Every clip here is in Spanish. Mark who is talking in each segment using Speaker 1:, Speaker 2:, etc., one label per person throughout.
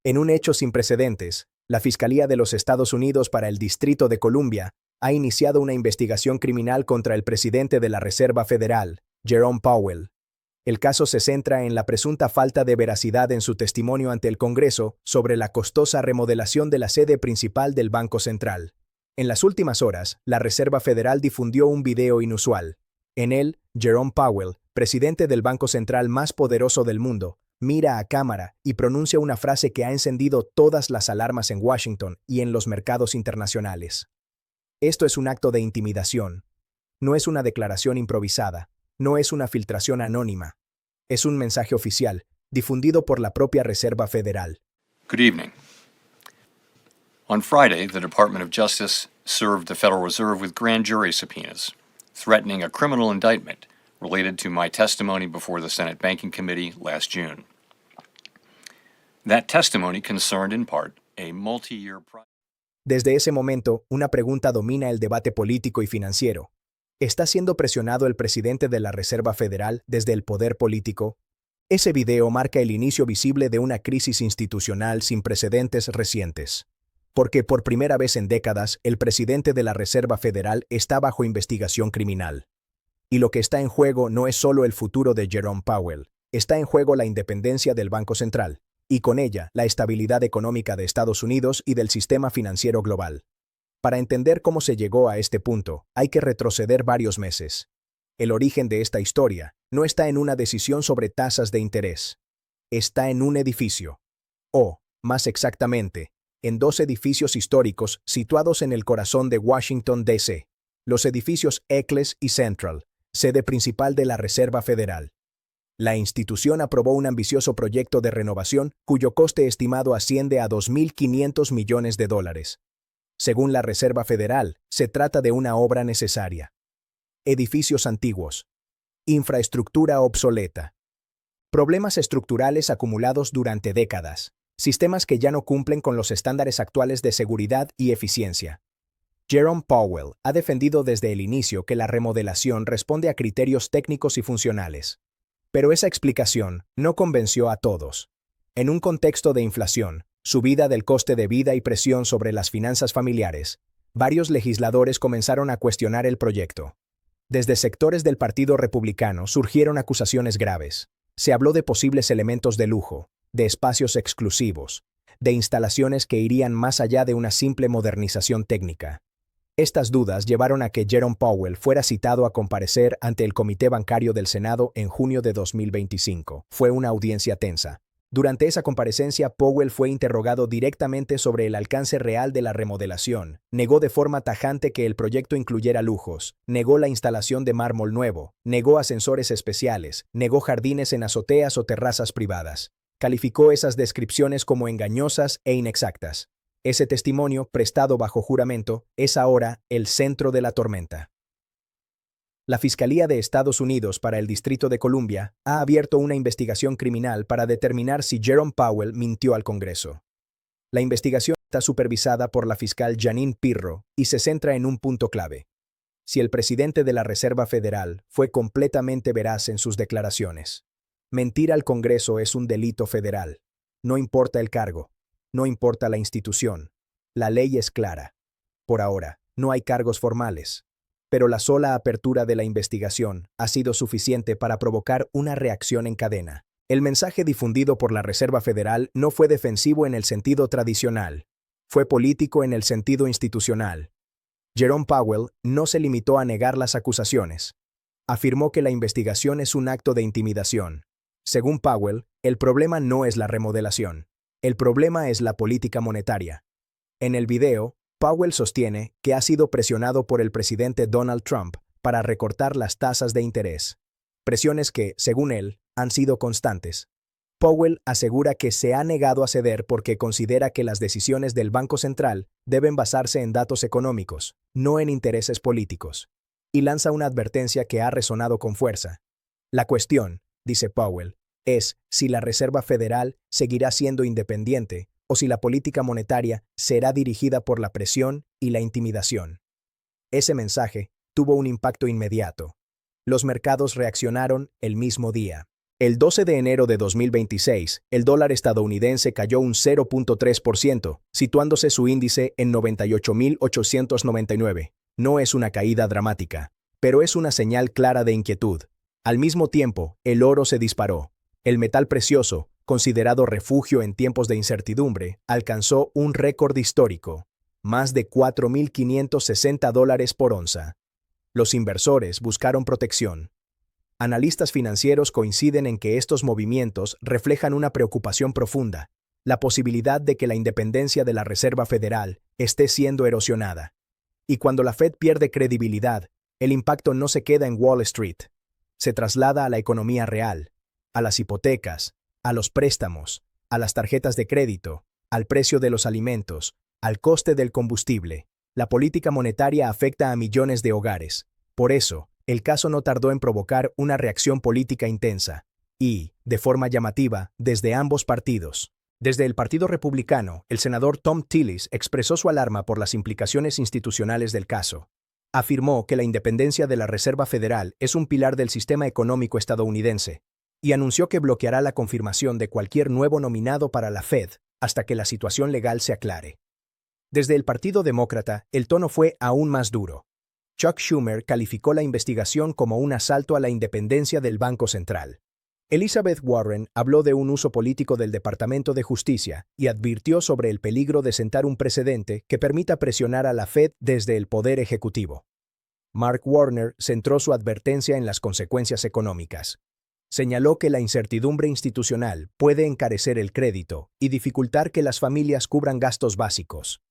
Speaker 1: En un hecho sin precedentes, la Fiscalía de los Estados Unidos para el Distrito de Columbia ha iniciado una investigación criminal contra el presidente de la Reserva Federal, Jerome Powell. El caso se centra en la presunta falta de veracidad en su testimonio ante el Congreso sobre la costosa remodelación de la sede principal del Banco Central. En las últimas horas, la Reserva Federal difundió un video inusual. En él, Jerome Powell, presidente del Banco Central más poderoso del mundo, mira a cámara y pronuncia una frase que ha encendido todas las alarmas en Washington y en los mercados internacionales. Esto es un acto de intimidación. No es una declaración improvisada, no es una filtración anónima. Es un mensaje oficial, difundido por la propia Reserva Federal.
Speaker 2: Good evening. On Friday, the Department of Justice served the Federal Reserve with grand jury subpoenas, threatening a criminal indictment related to my testimony before the Senate Banking Committee last June. That testimony concerned in part a multi-year project.
Speaker 1: Desde ese momento, una pregunta domina el debate político y financiero. ¿Está siendo presionado el presidente de la Reserva Federal desde el poder político? Ese video marca el inicio visible de una crisis institucional sin precedentes recientes. Porque por primera vez en décadas, el presidente de la Reserva Federal está bajo investigación criminal. Y lo que está en juego no es solo el futuro de Jerome Powell, está en juego la independencia del Banco Central, y con ella la estabilidad económica de Estados Unidos y del sistema financiero global. Para entender cómo se llegó a este punto, hay que retroceder varios meses. El origen de esta historia no está en una decisión sobre tasas de interés. Está en un edificio. O, más exactamente, en dos edificios históricos situados en el corazón de Washington, D.C., los edificios Eccles y Central, sede principal de la Reserva Federal. La institución aprobó un ambicioso proyecto de renovación cuyo coste estimado asciende a $2.500 millones. Según la Reserva Federal, se trata de una obra necesaria. Edificios antiguos. Infraestructura obsoleta. Problemas estructurales acumulados durante décadas. Sistemas que ya no cumplen con los estándares actuales de seguridad y eficiencia. Jerome Powell ha defendido desde el inicio que la remodelación responde a criterios técnicos y funcionales. Pero esa explicación no convenció a todos. En un contexto de inflación, subida del coste de vida y presión sobre las finanzas familiares, varios legisladores comenzaron a cuestionar el proyecto. Desde sectores del Partido Republicano surgieron acusaciones graves. Se habló de posibles elementos de lujo, de espacios exclusivos, de instalaciones que irían más allá de una simple modernización técnica. Estas dudas llevaron a que Jerome Powell fuera citado a comparecer ante el Comité Bancario del Senado en junio de 2025. Fue una audiencia tensa. Durante esa comparecencia, Powell fue interrogado directamente sobre el alcance real de la remodelación. Negó de forma tajante que el proyecto incluyera lujos, negó la instalación de mármol nuevo, negó ascensores especiales, negó jardines en azoteas o terrazas privadas. Calificó esas descripciones como engañosas e inexactas. Ese testimonio, prestado bajo juramento, es ahora el centro de la tormenta. La Fiscalía de Estados Unidos para el Distrito de Columbia ha abierto una investigación criminal para determinar si Jerome Powell mintió al Congreso. La investigación está supervisada por la fiscal Jeanine Pirro y se centra en un punto clave. Si el presidente de la Reserva Federal fue completamente veraz en sus declaraciones. Mentir al Congreso es un delito federal. No importa el cargo. No importa la institución. La ley es clara. Por ahora, no hay cargos formales. Pero la sola apertura de la investigación ha sido suficiente para provocar una reacción en cadena. El mensaje difundido por la Reserva Federal no fue defensivo en el sentido tradicional. Fue político en el sentido institucional. Jerome Powell no se limitó a negar las acusaciones. Afirmó que la investigación es un acto de intimidación. Según Powell, el problema no es la remodelación. El problema es la política monetaria. En el video, Powell sostiene que ha sido presionado por el presidente Donald Trump para recortar las tasas de interés. Presiones que, según él, han sido constantes. Powell asegura que se ha negado a ceder porque considera que las decisiones del Banco Central deben basarse en datos económicos, no en intereses políticos. Y lanza una advertencia que ha resonado con fuerza. La cuestión, dice Powell, es si la Reserva Federal seguirá siendo independiente o si la política monetaria será dirigida por la presión y la intimidación. Ese mensaje tuvo un impacto inmediato. Los mercados reaccionaron el mismo día. El 12 de enero de 2026, el dólar estadounidense cayó un 0.3%, situándose su índice en 98.899. No es una caída dramática, pero es una señal clara de inquietud. Al mismo tiempo, el oro se disparó. El metal precioso, considerado refugio en tiempos de incertidumbre, alcanzó un récord histórico, más de $4.560 por onza. Los inversores buscaron protección. Analistas financieros coinciden en que estos movimientos reflejan una preocupación profunda, la posibilidad de que la independencia de la Reserva Federal esté siendo erosionada. Y cuando la Fed pierde credibilidad, el impacto no se queda en Wall Street, se traslada a la economía real, a las hipotecas, a los préstamos, a las tarjetas de crédito, al precio de los alimentos, al coste del combustible. La política monetaria afecta a millones de hogares. Por eso, el caso no tardó en provocar una reacción política intensa, y, de forma llamativa, desde ambos partidos. Desde el Partido Republicano, el senador Tom Tillis expresó su alarma por las implicaciones institucionales del caso. Afirmó que la independencia de la Reserva Federal es un pilar del sistema económico estadounidense, y anunció que bloqueará la confirmación de cualquier nuevo nominado para la Fed hasta que la situación legal se aclare. Desde el Partido Demócrata, el tono fue aún más duro. Chuck Schumer calificó la investigación como un asalto a la independencia del Banco Central. Elizabeth Warren habló de un uso político del Departamento de Justicia y advirtió sobre el peligro de sentar un precedente que permita presionar a la Fed desde el Poder Ejecutivo. Mark Warner centró su advertencia en las consecuencias económicas. Señaló que la incertidumbre institucional puede encarecer el crédito y dificultar que las familias cubran gastos básicos.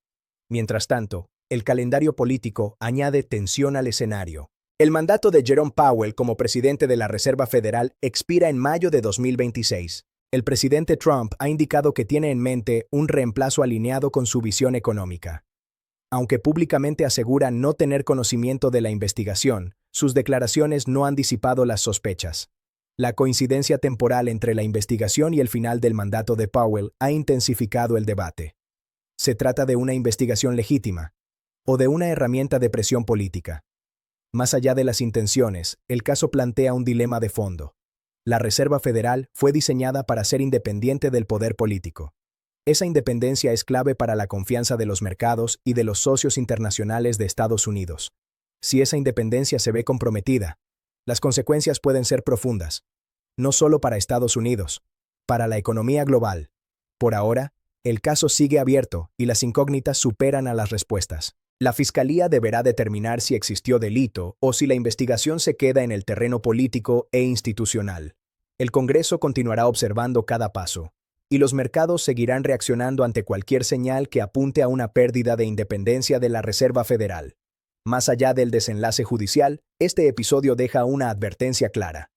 Speaker 1: Mientras tanto, el calendario político añade tensión al escenario. El mandato de Jerome Powell como presidente de la Reserva Federal expira en mayo de 2026. El presidente Trump ha indicado que tiene en mente un reemplazo alineado con su visión económica. Aunque públicamente asegura no tener conocimiento de la investigación, sus declaraciones no han disipado las sospechas. La coincidencia temporal entre la investigación y el final del mandato de Powell ha intensificado el debate. ¿Se trata de una investigación legítima o de una herramienta de presión política? Más allá de las intenciones, el caso plantea un dilema de fondo. La Reserva Federal fue diseñada para ser independiente del poder político. Esa independencia es clave para la confianza de los mercados y de los socios internacionales de Estados Unidos. Si esa independencia se ve comprometida, las consecuencias pueden ser profundas, no solo para Estados Unidos, para la economía global. Por ahora, el caso sigue abierto y las incógnitas superan a las respuestas. La Fiscalía deberá determinar si existió delito o si la investigación se queda en el terreno político e institucional. El Congreso continuará observando cada paso, y los mercados seguirán reaccionando ante cualquier señal que apunte a una pérdida de independencia de la Reserva Federal. Más allá del desenlace judicial, este episodio deja una advertencia clara.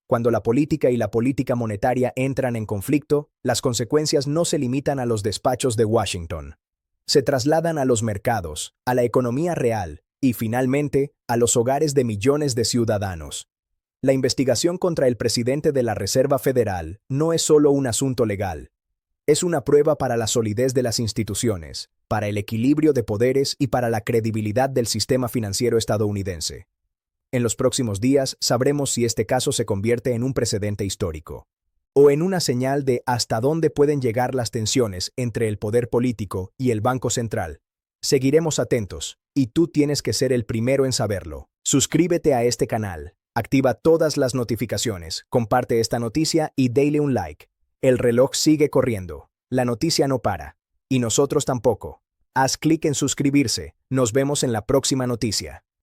Speaker 1: Cuando la política y la política monetaria entran en conflicto, las consecuencias no se limitan a los despachos de Washington. Se trasladan a los mercados, a la economía real y, finalmente, a los hogares de millones de ciudadanos. La investigación contra el presidente de la Reserva Federal no es solo un asunto legal. Es una prueba para la solidez de las instituciones, para el equilibrio de poderes y para la credibilidad del sistema financiero estadounidense. En los próximos días sabremos si este caso se convierte en un precedente histórico o en una señal de hasta dónde pueden llegar las tensiones entre el poder político y el Banco Central. Seguiremos atentos, y tú tienes que ser el primero en saberlo. Suscríbete a este canal, activa todas las notificaciones, comparte esta noticia y dale un like. El reloj sigue corriendo, la noticia no para, y nosotros tampoco. Haz clic en suscribirse, nos vemos en la próxima noticia.